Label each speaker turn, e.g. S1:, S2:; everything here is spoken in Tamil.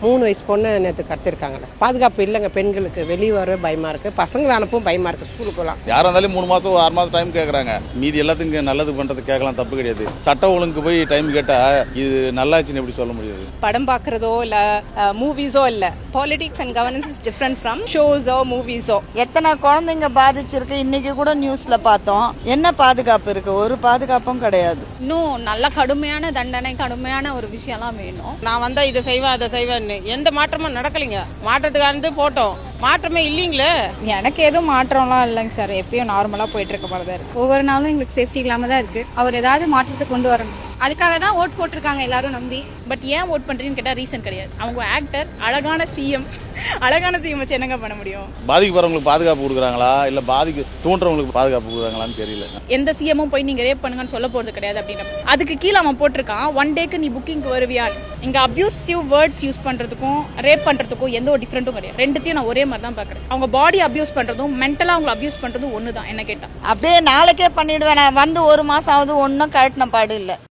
S1: 3 வயசு பொண்ணு நேற்று கடத்திருக்காங்கல்ல. பாதுகாப்பு இல்லைங்க பெண்களுக்கு. வெளியே வர பயமா இருக்கு, பசங்களை அனுப்பும் பயமா இருக்கு. ஸ்கூலுக்குலாம்
S2: யாரா இருந்தாலும் 3 மாசம் 6 மாதம் டைம் கேட்குறாங்க. மீதி எல்லாத்துக்கும் நல்லது பண்றது கேட்கலாம், தப்பு கிடையாது. சட்ட ஒழுங்கு போய் டைம் கேட்டா இது நல்லாச்சுன்னு எப்படி சொல்ல முடியாது?
S3: படம் பார்க்கறதோ இல்ல மூவிஸோ இல்ல, politics and governance is different from ஷோஸோ மூவிஸோ.
S4: எத்தனை குழந்தைங்க பாதிச்சிருக்கு இன்னைக்கு கூட நியூஸ்ல பார்த்தோம். என்ன பாதுகாப்பு இருக்கு? ஒரு பாதுகாப்பும் கிடையாது.
S3: இன்னும் நல்ல கடுமையான தண்டனை, கடுமையான ஒரு விஷயம்லாம் வேணும்.
S5: நான் வந்தா இதை செய்வேன் அதை செய்வேன்னு எந்த மாற்றமும் நடக்கலைங்க. மாற்றத்துக்கு போட்டோம், மாற்றமே இல்லைங்களே.
S6: எனக்கு எதுவும் மாற்றம்லாம் இல்லைங்க சார். எப்பயும் நார்மலா போயிட்டு இருக்க மாதிரி தான் இருக்கு.
S7: ஒவ்வொரு நாளும் எங்களுக்கு சேஃப்டி இல்லாம தான் இருக்கு. அவர் ஏதாவது மாற்றத்தை கொண்டு வரணும். அதுக்காக தான் ஓட் போட்டிருக்காங்க எல்லாரும் நம்பி.
S6: பட் ஏன் ஓட் பண்றீங்கன்னு கேட்டா ரீசன் கிடையாது. அவங்க ஆக்டர், அழகான சிஎம் வச்சு என்னங்க பண்ண முடியும்?
S2: பாதிக்கப்படுறவங்களுக்கு பாதுகாப்பு கொடுக்குறாங்களா இல்ல தூண்டுறவங்களுக்கு பாதுகாப்பு கொடுக்குறாங்களான்னு தெரியல.
S6: எந்த சிஎம்மும் போய் நீங்க ரேப் பண்ணுங்கன்னு சொல்ல போறது கிடையாது அப்படின்ற அதுக்கு கீழே அவன் போட்டிருக்கான், 1 டேக்கு நீ புக்கிங்க்கு வருவியா. இங்க அபியூசிவ் வேர்ட்ஸ் யூஸ் பண்றதுக்கும் ரேப் பண்றதுக்கும் எந்த ஒரு டிஃபரெண்ட்டும் கிடையாது. ரெண்டுத்தையும் நான் ஒரே மாதிரி தான் பாக்குறேன். அவங்க பாடி அபியூஸ் பண்றதும் மென்டலா அவங்க அபியூஸ் பண்றதும் ஒண்ணுதான் என்ன கேட்டா.
S4: அப்படியே நாளைக்கே பண்ணிடுவேன். நான் வந்து 1 மாசம் ஆகுது, ஒன்னும் கழட்டின பாடு இல்லை.